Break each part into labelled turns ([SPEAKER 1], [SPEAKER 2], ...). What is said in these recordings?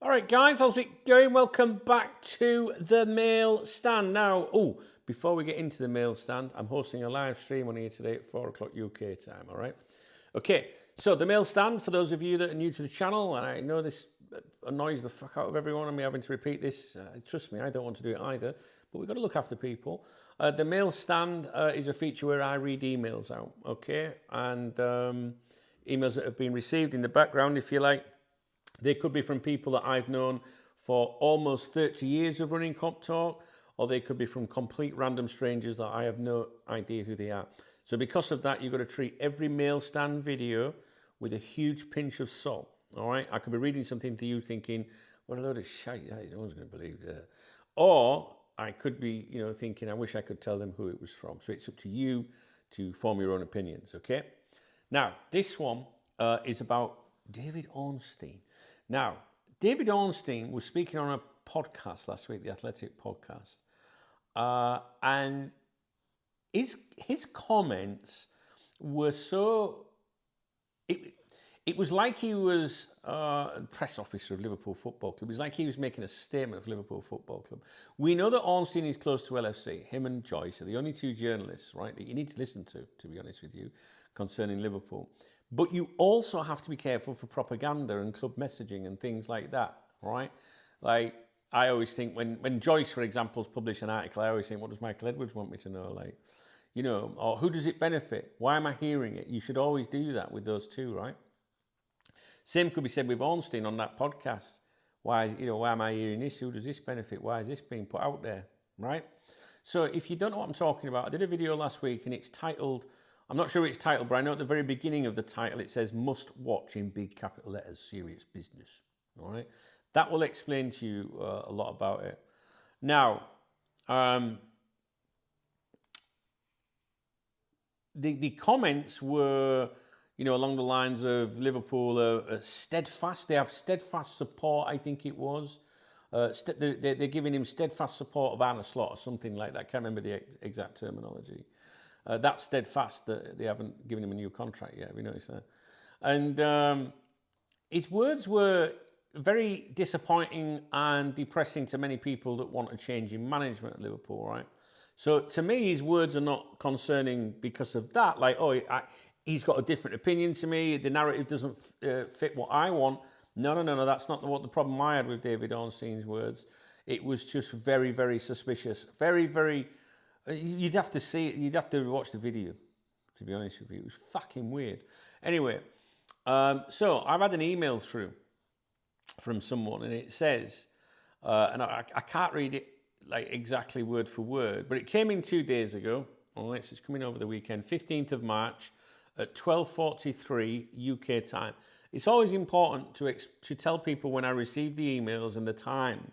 [SPEAKER 1] All right, guys, how's it going? Welcome back to the Mail Stand. Now, before we get into the Mail Stand, I'm hosting a live stream on here today at 4 o'clock UK time, all right? Okay, so the Mail Stand, for those of you that are new to the channel, and I know this annoys the fuck out of everyone and me having to repeat this. Trust me, I don't want to do it either, but we've got to look after people. The Mail Stand is a feature where I read emails out, okay? And emails that have been received in the background, if you like. They could be from people that I've known for almost 30 years of running Cop Talk, or they could be from complete random strangers that I have no idea who they are. So because of that, you've got to treat every Mail Stand video with a huge pinch of salt, all right? I could be reading something to you thinking, what a load of shite, no one's going to believe that. Or I could be, thinking, I wish I could tell them who it was from. So it's up to you to form your own opinions, okay? Now, this one is about David Ornstein. Now, David Ornstein was speaking on a podcast last week, the Athletic podcast, and his comments were so... It was like he was a press officer of Liverpool Football Club. It was like he was making a statement of Liverpool Football Club. We know that Ornstein is close to LFC. Him and Joyce are the only two journalists, right, that you need to listen to be honest with you, concerning Liverpool. But you also have to be careful for propaganda and club messaging and things like that, right? Like, I always think when Joyce, for example, published an article, I always think, what does Michael Edwards want me to know? Like, or who does it benefit? Why am I hearing it? You should always do that with those two, right? Same could be said with Ornstein on that podcast. Why am I hearing this? Who does this benefit? Why is this being put out there, right? So if you don't know what I'm talking about, I did a video last week and it's titled, I'm not sure it's titled, but I know at the very beginning of the title it says must watch in big capital letters, serious business, all right? That will explain to you a lot about it. Now, the comments were, along the lines of Liverpool are steadfast. They have steadfast support, I think it was. They're giving him steadfast support of Arne Slot or something like that. I can't remember the exact terminology. That's steadfast that they haven't given him a new contract yet. We noticed that. And his words were very disappointing and depressing to many people that want a change in management at Liverpool, right? So to me, his words are not concerning because of that. Like, he's got a different opinion to me. The narrative doesn't fit what I want. No. That's not what the problem I had with David Ornstein's words. It was just very, very suspicious. Very, very... You'd have to see it. You'd have to watch the video, to be honest with you. It was fucking weird. Anyway, so I've had an email through from someone, and it says, and I can't read it like exactly word for word, but it came in 2 days ago. All right, so it's coming over the weekend, 15th of March at 12:43 UK time. It's always important to tell people when I receive the emails and the time,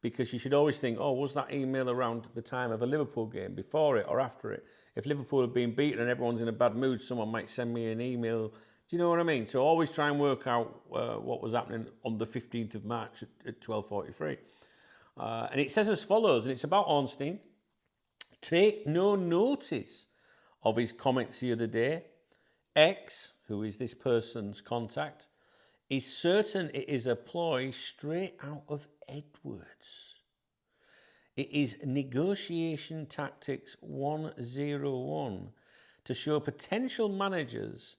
[SPEAKER 1] because you should always think, was that email around the time of a Liverpool game, before it or after it? If Liverpool have been beaten and everyone's in a bad mood, someone might send me an email. Do you know what I mean? So always try and work out what was happening on the 15th of March at 12:43. And it says as follows, and it's about Ornstein. Take no notice of his comments the other day. X, who is this person's contact, is certain it is a ploy straight out of Edwards. It is negotiation tactics 101 to show potential managers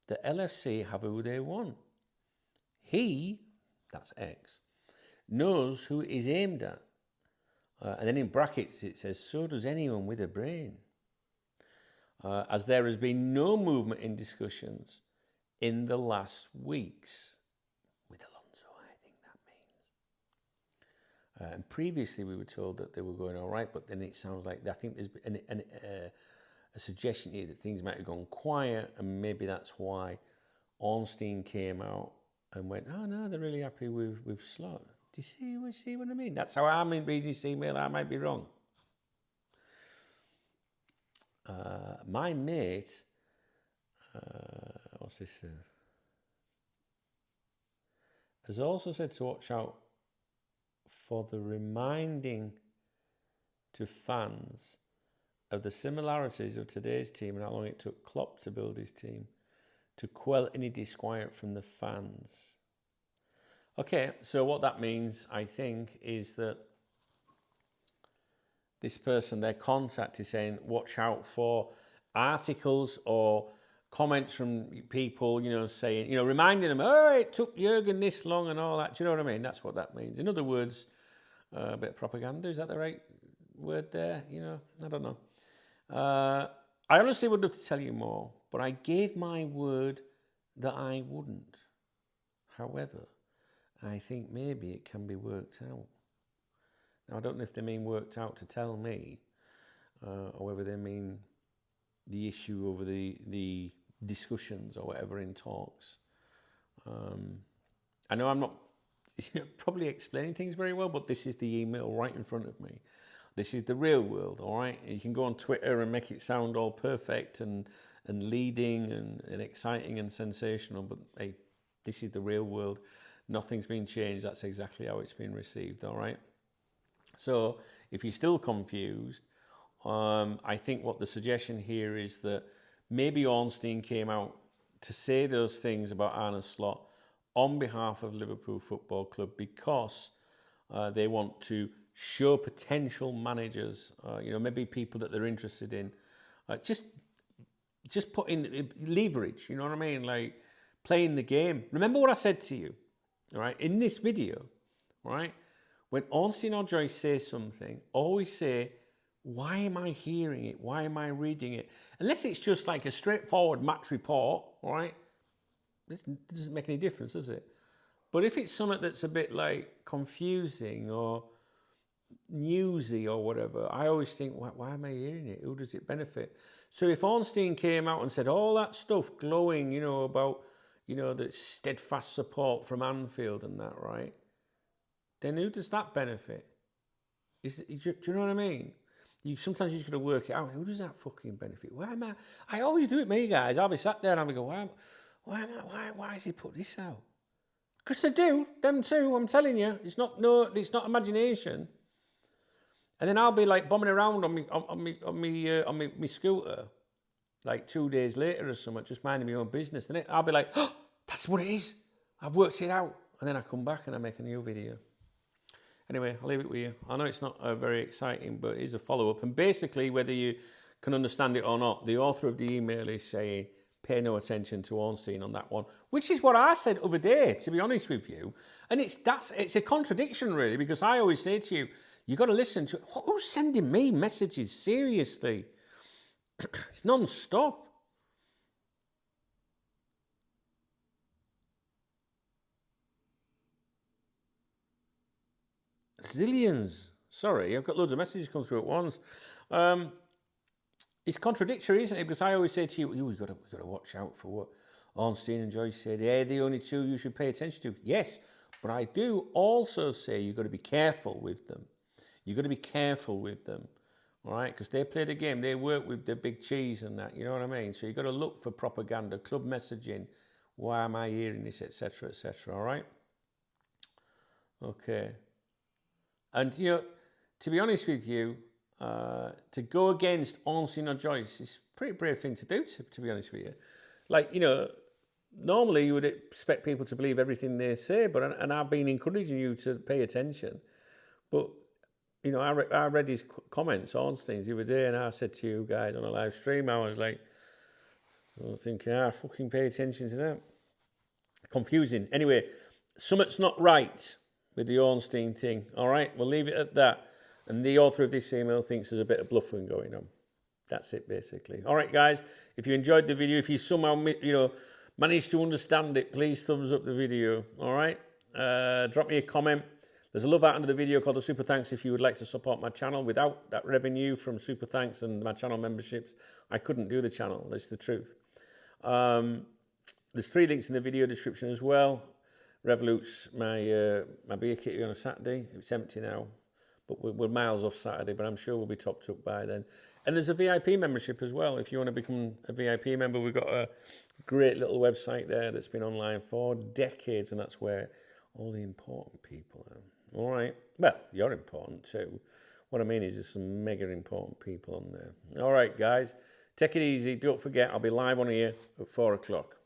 [SPEAKER 1] that LFC have who they want. He, that's X, knows who it is aimed at. And then in brackets it says, so does anyone with a brain. As there has been no movement in discussions in the last weeks. With Alonso, I think that means. And previously we were told that they were going all right, but then it sounds like, I think there's a suggestion here that things might have gone quiet, and maybe that's why Ornstein came out and went, no, they're really happy with Slot. Do you see what I mean? That's how I'm reading this email. I might be wrong. My mate, what's this? Has also said to watch out for the reminding to fans of the similarities of today's team and how long it took Klopp to build his team to quell any disquiet from the fans. Okay, so what that means, I think, is that this person, their contact is saying, watch out for articles or comments from people, saying, reminding them, oh, it took Jurgen this long and all that. Do you know what I mean? That's what that means. In other words, a bit of propaganda. Is that the right word there? I don't know. I honestly would love to tell you more, but I gave my word that I wouldn't. However, I think maybe it can be worked out. Now, I don't know if they mean worked out to tell me, or whether they mean the issue over the discussions or whatever in talks. I know I'm not probably explaining things very well, but this is the email right in front of me. This is the real world, all right? You can go on Twitter and make it sound all perfect and leading and exciting and sensational, but hey, this is the real world. Nothing's been changed. That's exactly how it's been received, all right? So if you're still confused, I think what the suggestion here is that maybe Ornstein came out to say those things about Arne Slot on behalf of Liverpool Football Club because they want to show potential managers, maybe people that they're interested in, just put in leverage, you know what I mean? Like playing the game. Remember what I said to you, all right, in this video, right? When Ornstein or Joyce says something, always say, why am I hearing it? Why am I reading it? Unless it's just like a straightforward match report, all right? It doesn't make any difference, does it? But if it's something that's a bit like confusing or newsy or whatever, I always think, why am I hearing it? Who does it benefit? So if Ornstein came out and said all that stuff glowing, about, the steadfast support from Anfield and that, right? Then who does that benefit? Do you know what I mean? Sometimes you just got to work it out. Who does that fucking benefit? Why am I always do it, me guys. I'll be sat there and I'll go, why has he put this out? Because they do, them too. I'm telling you, it's not imagination. And then I'll be like bombing around on me scooter, like 2 days later or something, just minding my own business. Then I'll be like, oh, that's what it is. I've worked it out. And then I come back and I make a new video. Anyway, I'll leave it with you. I know it's not very exciting, but it is a follow-up. And basically, whether you can understand it or not, the author of the email is saying, pay no attention to Ornstein on that one, which is what I said other day, to be honest with you. And it's a contradiction, really, because I always say to you, you got to listen to, who's sending me messages? Seriously. It's non-stop. Zillions. Sorry, I've got loads of messages come through at once. It's contradictory, isn't it? Because I always say to you, we've got to watch out for what Ornstein and Joyce said. They're the only two you should pay attention to. Yes, but I do also say you've got to be careful with them. You've got to be careful with them, all right? Because they play the game. They work with the big cheese and that, you know what I mean? So you've got to look for propaganda, club messaging, why am I hearing this, etc., all right? Okay. And, to be honest with you, to go against Ornstein or Joyce is a pretty brave thing to do, to be honest with you. Like, normally you would expect people to believe everything they say, and I've been encouraging you to pay attention. But, I read his comments, Ornstein's, the other day, and I said to you guys on a live stream, I was like, I think, fucking pay attention to that. Confusing. Anyway, something's not right with the Ornstein thing, all right? We'll leave it at that. And the author of this email thinks there's a bit of bluffing going on. That's it, basically. All right, guys, if you enjoyed the video, if you somehow, managed to understand it, please thumbs up the video, all right? Drop me a comment. There's a love out under the video called the Super Thanks if you would like to support my channel. Without that revenue from Super Thanks and my channel memberships, I couldn't do the channel. That's the truth. There's 3 links in the video description as well. Revolut's my beer kitty on a Saturday. It's empty now, but we're miles off Saturday, but I'm sure we'll be topped up by then. And there's a VIP membership as well. If you want to become a VIP member, we've got a great little website there that's been online for decades, and that's where all the important people are. All right. Well, you're important too. What I mean is there's some mega important people on there. All right, guys. Take it easy. Don't forget, I'll be live on here at 4 o'clock.